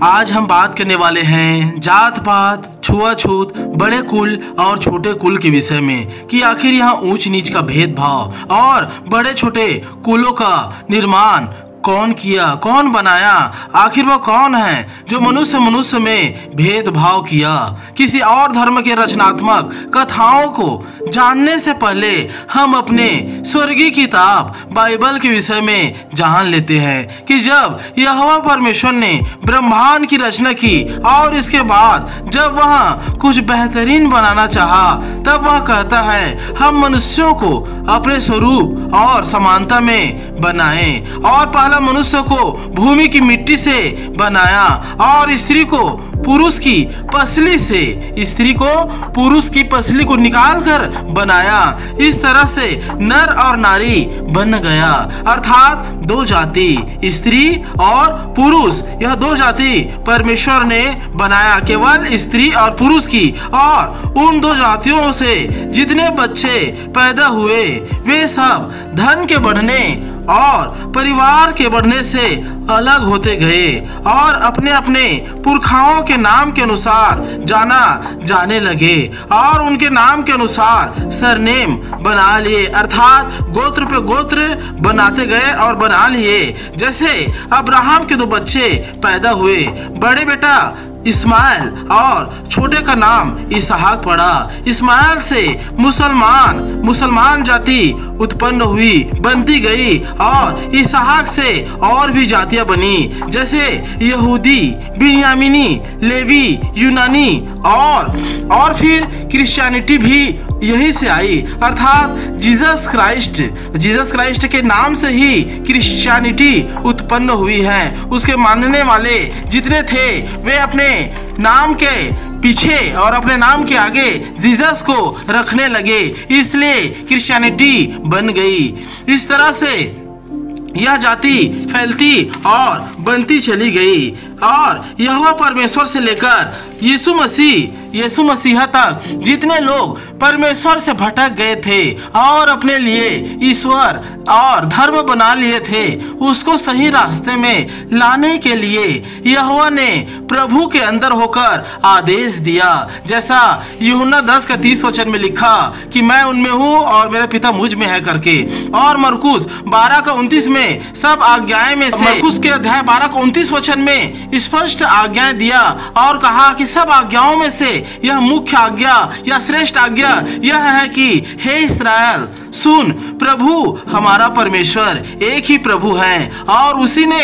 आज हम बात करने वाले हैं जात पात, छुआछूत, बड़े कुल और छोटे कुल के विषय में कि आखिर यहाँ ऊंच नीच का भेदभाव और बड़े छोटे कुलों का निर्माण कौन किया, कौन बनाया, आखिर वो कौन है जो मनुष्य में भेदभाव किया। किसी और धर्म के रचनात्मक कथाओं को जानने से पहले हम अपने स्वर्गीय किताब बाइबल के विषय में जान लेते हैं कि जब यहोवा परमेश्वर ने ब्रह्मांड की रचना की और इसके बाद जब वह कुछ बेहतरीन बनाना चाहा, तब वह कहता है हम मनुष्यों को अपने स्वरूप और समानता में बनाएं। और पहला मनुष्य को भूमि की मिट्टी से बनाया और स्त्री को पुरुष की पसली से, स्त्री को पुरुष की पसली को निकाल कर बनाया। इस तरह से नर और नारी बन गया, अर्थात दो जाति, स्त्री और पुरुष। यह दो जाति परमेश्वर ने बनाया, केवल स्त्री और पुरुष की। और उन दो जातियों से जितने बच्चे पैदा हुए वे सब धन के बढ़ने और परिवार के बढ़ने से अलग होते गए और अपने अपने पुरखाओं के नाम के अनुसार जाना जाने लगे और उनके नाम के अनुसार सरनेम बना लिए, अर्थात गोत्र पे गोत्र बनाते गए और बना लिए। जैसे अब्राहम के दो बच्चे पैदा हुए, बड़े बेटा इस्माइल और छोटे का नाम इसहाक पड़ा। इस्माइल से मुसलमान जाति उत्पन्न हुई, बनती गई और इसहाक से और भी जातियां बनी, जैसे यहूदी, बिन्यामीनी, लेवी, यूनानी और फिर क्रिश्चियनिटी भी यहीं से आई, अर्थात जीसस क्राइस्ट के नाम से ही क्रिश्चियनिटी उत्पन्न हुई है। उसके मानने वाले जितने थे वे अपने नाम के पीछे और अपने नाम के आगे जीसस को रखने लगे, इसलिए क्रिश्चियनिटी बन गई। इस तरह से यह जाति फैलती और बनती चली गई और यहोवा परमेश्वर से लेकर यीशु मसीह तक जितने लोग परमेश्वर से भटक गए थे और अपने लिए ईश्वर और धर्म बना लिए थे, उसको सही रास्ते में लाने के लिए यहोवा ने प्रभु के अंदर होकर आदेश दिया। जैसा यूहन्ना 10:30 में लिखा कि मैं उनमें हूँ और मेरा पिता मुझ में है करके, और मरकुस 12:29 में सब आज्ञाएं में से मरकुस के अध्याय 12:29 में स्पष्ट आज्ञाएं दिया और कहा कि सब आज्ञाओं में से यह मुख्य आज्ञा या श्रेष्ठ आज्ञा यह है कि हे इस्राएल सुन, प्रभु हमारा परमेश्वर एक ही प्रभु है और उसी ने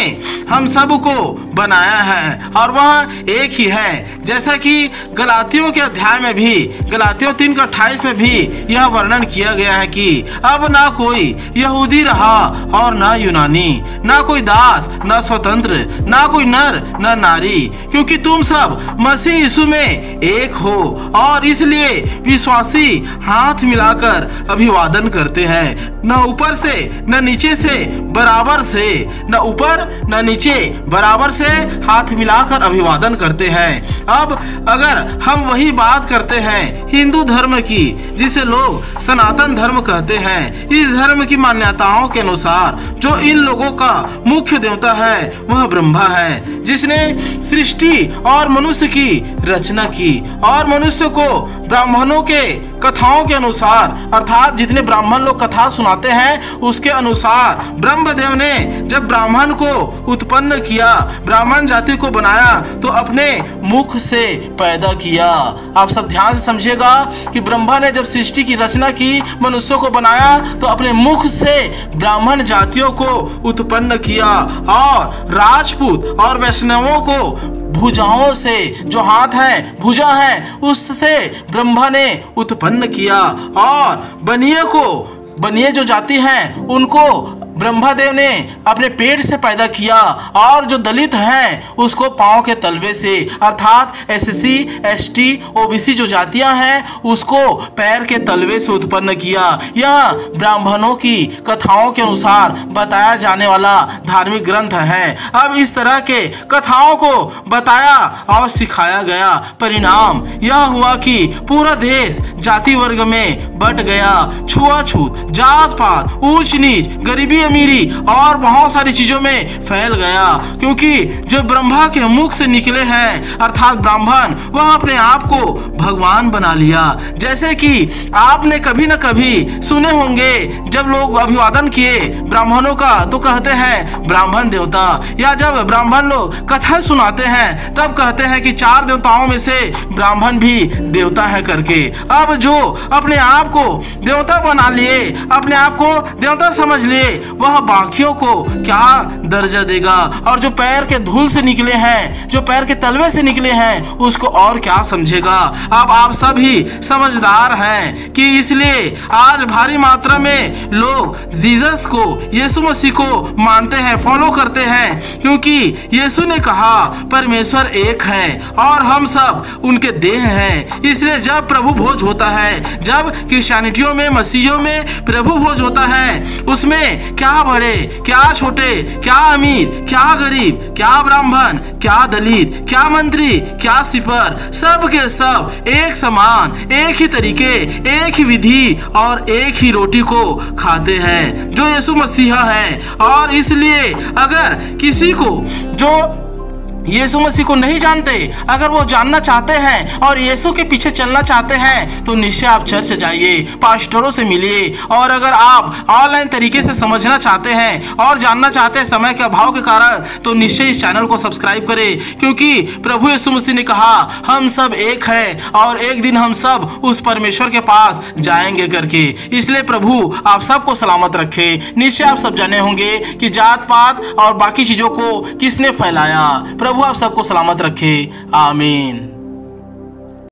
हम सब को बनाया है और वह एक ही है। जैसा कि गलातियों के अध्याय में भी, गलातियों 3:28 में भी यह वर्णन किया गया है कि अब ना कोई यहूदी रहा और ना यूनानी, ना कोई दास ना स्वतंत्र, ना कोई नर ना नारी, क्योंकि तुम सब मसीह यीशु में एक हो। और इसलिए विश्वासी हाथ मिलाकर अभिवादन करते हैं, न ऊपर से न नीचे से, बराबर से, न ऊपर न नीचे, बराबर से हाथ मिलाकर अभिवादन करते हैं। अब अगर हम वही बात करते हैं हिंदू धर्म की, जिसे लोग सनातन धर्म कहते हैं, इस धर्म की मान्यताओं के अनुसार जो इन लोगों का मुख्य देवता है वह ब्रह्मा है, जिसने सृष्टि और मनुष्य की रचना की और मनुष्य को ब्राह्मणों के कथाओं के अनुसार, अर्थात जितने ब्राह्मण लोग कथा सुनाते हैं उसके अनुसार ब्रह्मदेव ने जब ब्राह्मण को उत्पन्न किया, ब्राह्मण जाति को बनाया तो अपने मुख से पैदा किया। आप सब ध्यान से समझिएगा कि ब्रह्मा ने जब सृष्टि की रचना की, मनुष्यों को बनाया तो अपने मुख से ब्राह्मण जातियों को उत्पन्न किया और राजपूत और वैष्णवों को भुजाओं से, जो हाथ है भुजा है, उससे ब्रह्मा ने उत्पन्न किया और बनिए जो जाति है उनको ब्रह्मदेव ने अपने पेट से पैदा किया और जो दलित हैं उसको पांव के तलवे से, अर्थात SC ST OBC जो जातियां हैं उसको पैर के तलवे से उत्पन्न किया। यह ब्राह्मणों की कथाओं के अनुसार बताया जाने वाला धार्मिक ग्रंथ है। अब इस तरह के कथाओं को बताया और सिखाया गया, परिणाम यह हुआ कि पूरा देश जाति वर्ग में बट गया। छुआछूत, जात पात, ऊंच नीच, गरीबी अमीरी और बहुत सारी चीजों में फैल गया, क्योंकि जो ब्रह्मा के मुख से निकले हैं अर्थात ब्राह्मण, वह अपने आप को भगवान बना लिया। जैसे कि आपने कभी न कभी सुने होंगे जब लोग अभिवादन किए ब्राह्मणों का तो कहते हैं ब्राह्मण देवता, या जब ब्राह्मण लोग कथा सुनाते हैं तब कहते हैं कि 4 देवताओं में से ब्राह्मण भी देवता है करके। अब जो अपने आप को देवता बना लिए, अपने आप को देवता समझ लिए, वह बाकियों को क्या दर्जा देगा, और जो पैर के धूल से निकले हैं, जो पैर के तलवे से निकले हैं, उसको और क्या समझेगा। अब आप सभी समझदार हैं कि इसलिए आज भारी मात्रा में लोग जीसस को, यीशु मसीह को मानते हैं, फॉलो करते हैं, क्योंकि यीशु ने कहा परमेश्वर एक है और हम सब उनके देह हैं। इसलिए जब प्रभु भोज होता है, जब क्रिश्चियनिटियों में, मसीहियों में प्रभु भोज होता है, उसमें क्या बड़े क्या छोटे, क्या अमीर क्या गरीब, क्या ब्राह्मण क्या दलित, क्या मंत्री क्या सिपर, सब के सब एक समान, एक ही तरीके, एक ही विधि और एक ही रोटी को खाते हैं जो यीशु मसीहा है। और इसलिए अगर किसी को जो यीशु मसीह को नहीं जानते, अगर वो जानना चाहते हैं और यीशु के पीछे चलना चाहते हैं तो निश्चय आप चर्च जाइए, पास्टरों से मिलिए। और अगर आप ऑनलाइन तरीके से समझना चाहते हैं और जानना चाहते हैं समय के अभाव के कारण, तो निश्चय इस चैनल को सब्सक्राइब करें, क्योंकि प्रभु यीशु मसीह ने कहा हम सब एक हैं और एक दिन हम सब उस परमेश्वर के पास जाएंगे करके। इसलिए प्रभु आप सबको सलामत रखे। निश्चय आप सब जाने होंगे कि जात पात और बाकी चीजों को किसने फैलाया। प्रभु आप सबको सलामत रखे। आमीन।